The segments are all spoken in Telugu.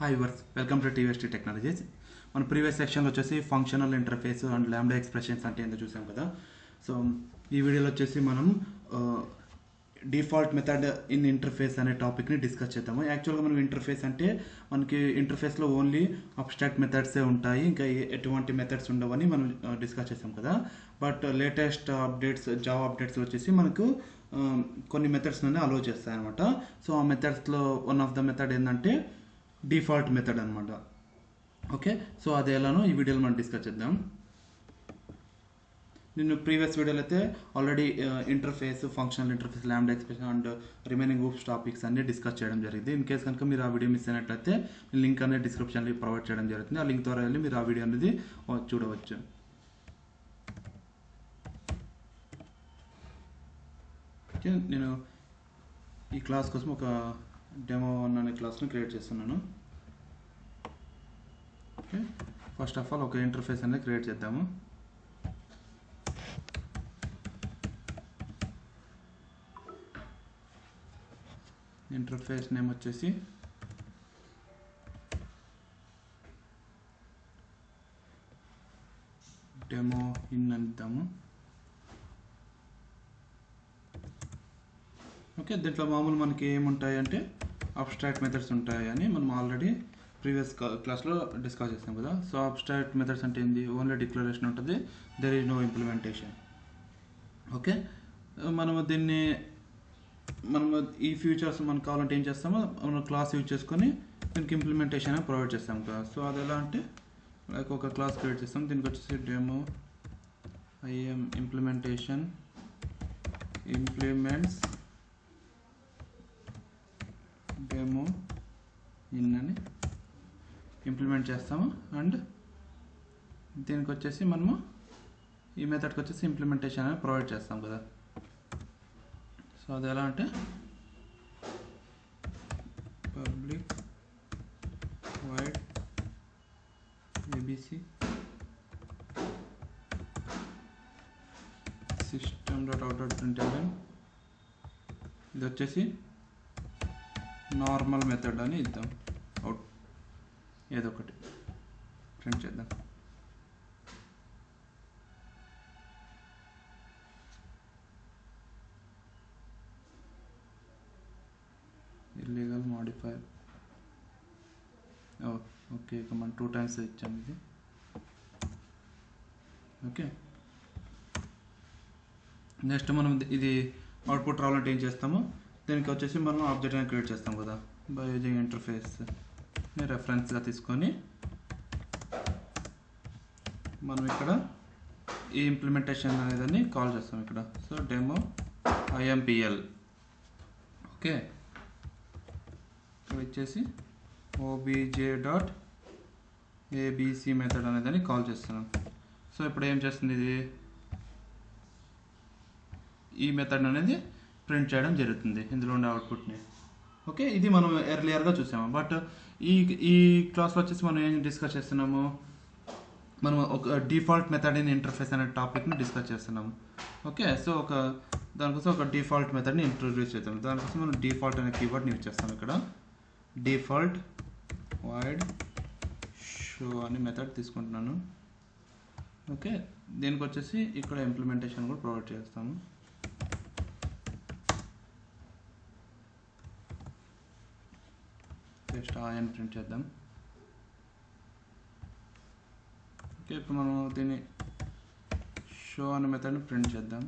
Hi viewers, welcome to Tvs Tree Technologies. మన ప్రీవియస్ సెక్షన్లో వచ్చేసి functional interface and lambda expressions అంటే ఏంటో చూసాం కదా. సో ఈ వీడియోలో వచ్చేసి మనం డిఫాల్ట్ మెథడ్ ఇన్ ఇంటర్ఫేస్ అనే టాపిక్ని డిస్కస్ చేద్దాము. యాక్చువల్గా మనం ఇంటర్ఫేస్ అంటే మనకి ఇంటర్ఫేస్లో ఓన్లీ అబ్స్ట్రాక్ట్ మెథడ్సే ఉంటాయి, ఇంకా ఎటువంటి మెథడ్స్ ఉండవని మనం డిస్కస్ చేసాం కదా. But latest updates Java updates వచ్చేసి మనకు కొన్ని మెథడ్స్ నుండి అలో చేస్తాయి అనమాట. సో ఆ మెథడ్స్లో వన్ ఆఫ్ ద మెథడ్ ఏంటంటే డిఫాల్ట్ మెథడ్ అనమాట. ఓకే, సో అది ఎలానో ఈ వీడియోలో మనం డిస్కస్ చేద్దాం. నేను ప్రీవియస్ వీడియోలో అయితే already interface, functional interface, lambda expression and remaining groups topics అన్ని డిస్కస్ చేయడం జరిగింది. ఇన్ కేస్ కనుక మీరు ఆ వీడియో మిస్ అయినట్లయితే లింక్ అనేది డిస్క్రిప్షన్లో ప్రొవైడ్ చేయడం జరుగుతుంది. ఆ లింక్ ద్వారా వెళ్ళి మీరు ఆ వీడియో అనేది చూడవచ్చు. ఓకే, నేను ఈ క్లాస్ కోసం ఒక డెమో అనే క్లాస్ని క్రియేట్ చేస్తున్నాను. ఓకే, ఫస్ట్ ఆఫ్ ఆల్ ఒక ఇంటర్ఫేస్ అనేది క్రియేట్ చేద్దాము. ఇంటర్ఫేస్ నేమ్ వచ్చేసి డెమో ఇన్ అంటాము. ఓకే, దీంట్లో మామూలు మనకి ఏముంటాయి అంటే అబ్స్ట్రాక్ట్ మెథడ్స్ ఉంటాయి అని మనం ఆల్రెడీ ప్రీవియస్ క్లాస్లో డిస్కస్ చేస్తాం కదా. సో అబ్స్ట్రాక్ట్ మెథడ్స్ అంటే ఏంది? ఓన్లీ డిక్లరేషన్ ఉంటుంది, there is no implementation. Okay, మనము దీన్ని ఈ ఫ్యూచర్స్ మనకు కావాలంటే ఏం చేస్తామో మనం క్లాస్ యూజ్ చేసుకొని దీనికి ఇంప్లిమెంటేషన్ ప్రొవైడ్ చేస్తాం కదా. సో అది ఎలా అంటే లైక్ ఒక క్లాస్ క్రియేట్ చేస్తాం, దీనికి వచ్చేసి demo I'm implementation implements demo in అని ఇంప్లిమెంట్ చేస్తాము. అండ్ దీనికి వచ్చేసి మనము ఈ మెథడ్కి వచ్చేసి ఇంప్లిమెంటేషన్ అనేది ప్రొవైడ్ చేస్తాం కదా. సో అది ఎలా అంటే పబ్లిక్ వైడ్ ఏబిసి system.out.println ఇది వచ్చేసి నార్మల్ మెథడ్ అని ఇద్దాం. అవుట్ ఏదో ఒకటి ప్రింట్ చేద్దాం. ఇల్లీగల్ మాడిఫైర్ ఓకే, ఇక మనం 2 times ఇచ్చాము ఇది. ఓకే, నెక్స్ట్ మనం ఇది అవుట్పుట్ రావాలంటే ఏం చేస్తాము, దీనికి వచ్చేసి మనం ఆబ్జెక్ట్ అని క్రియేట్ చేస్తాం కదా. బై యూజింగ్ ఇంటర్ఫేస్ని రెఫరెన్స్గా తీసుకొని మనం ఇక్కడ ఈ ఇంప్లిమెంటేషన్ అనేదాన్ని కాల్ చేస్తాం ఇక్కడ. So demo IMPL. ఓకే, ఇక్కడ వచ్చేసి obj.abc మెథడ్ అనేదాన్ని కాల్ చేస్తున్నాం. సో ఇప్పుడు ఏం చేస్తుంది ఇది, ఈ మెథడ్ అనేది ప్రింట్ చేయడం జరుగుతుంది ఇందులో ఉండే అవుట్పుట్ని. ఓకే, ఇది మనం ఎర్లియర్గా చూసాము. బట్ ఈ క్లాస్లో వచ్చేసి మనం ఏం డిస్కస్ చేస్తున్నాము, మనం ఒక డిఫాల్ట్ మెథడ్ ఇన్ ఇంటర్ఫేస్ అనే టాపిక్ని డిస్కస్ చేస్తున్నాము. ఓకే, సో దానికోసం ఒక డిఫాల్ట్ మెథడ్ని ఇంట్రొడ్యూస్ చేద్దాం. దానికోసం మనం డిఫాల్ట్ అనే కీవర్డ్ని యూజ్ చేస్తాం. ఇక్కడ డిఫాల్ట్ వైడ్ షో అనే మెథడ్ తీసుకుంటున్నాను. ఓకే, దీనికి వచ్చేసి ఇక్కడ ఇంప్లిమెంటేషన్ కూడా ప్రొవైడ్ చేస్తాము. జస్ట్ అని ప్రింట్ చేద్దాం. ఓకే, ఇప్పుడు మనం దీన్ని షో అనే మెథడ్ని ప్రింట్ చేద్దాం.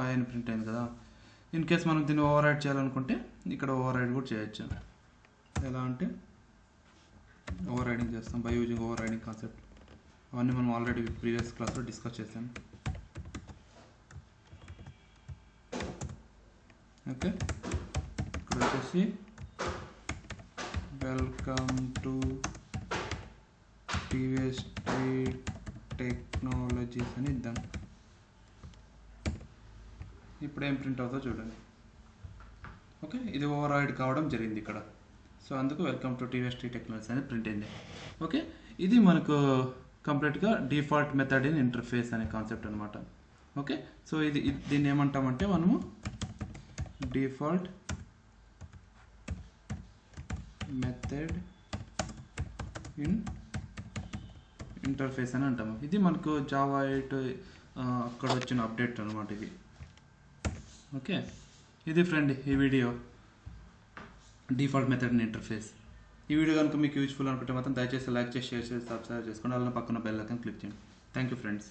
అని ప్రింట్ అయింది కదా. ఇన్ కేస్ మనం దీన్ని ఓవర్ రైడ్ చేయాలనుకుంటే ఇక్కడ ఓవర్ రైడ్ కూడా చేయొచ్చు. ఎలా అంటే ఓవర్ రైడింగ్ చేస్తాం by using over riding concept. అవన్నీ మనం ఆల్రెడీ ప్రీవియస్ క్లాస్లో డిస్కస్ చేసాం. ఓకే, ఇక్కడ వచ్చేసి welcome to TVS tree technologies అని ఇద్దాం. ఇప్పుడు ఏం ప్రింట్ అవుతుందో చూడండి. ఓకే, ఇది ఓవర్ రైడ్ కావడం జరిగింది ఇక్కడ. సో అందుకు welcome to TVS tree technologies అనేది ప్రింట్ అయింది. ఓకే, ఇది మనకు కంప్లీట్గా డిఫాల్ట్ మెథడ్ ఇన్ ఇంటర్ఫేస్ అనే కాన్సెప్ట్ అనమాట. ఓకే, సో దీన్ని ఏమంటామంటే మనము డిఫాల్ట్ మెథడ్ ఇన్ ఇంటర్ఫేస్ అని అంటాము. ఇది మనకు జావా 8 అక్కడ వచ్చిన అప్డేట్ అనమాట ఇది. ఓకే, ఇది ఫ్రెండ్ ఈ video default method in interface. ఈ వీడియో కనుక మీకు యూజ్ఫుల్ అనుకుంటే మాత్రం దయచేసి లైక్ చేసి, షేర్ చేసి, సబ్స్క్రైబ్ చేసుకోండి. అలానే పక్కన బెల్ ఐకాన్ క్లిక్ చేయండి. Thank you friends.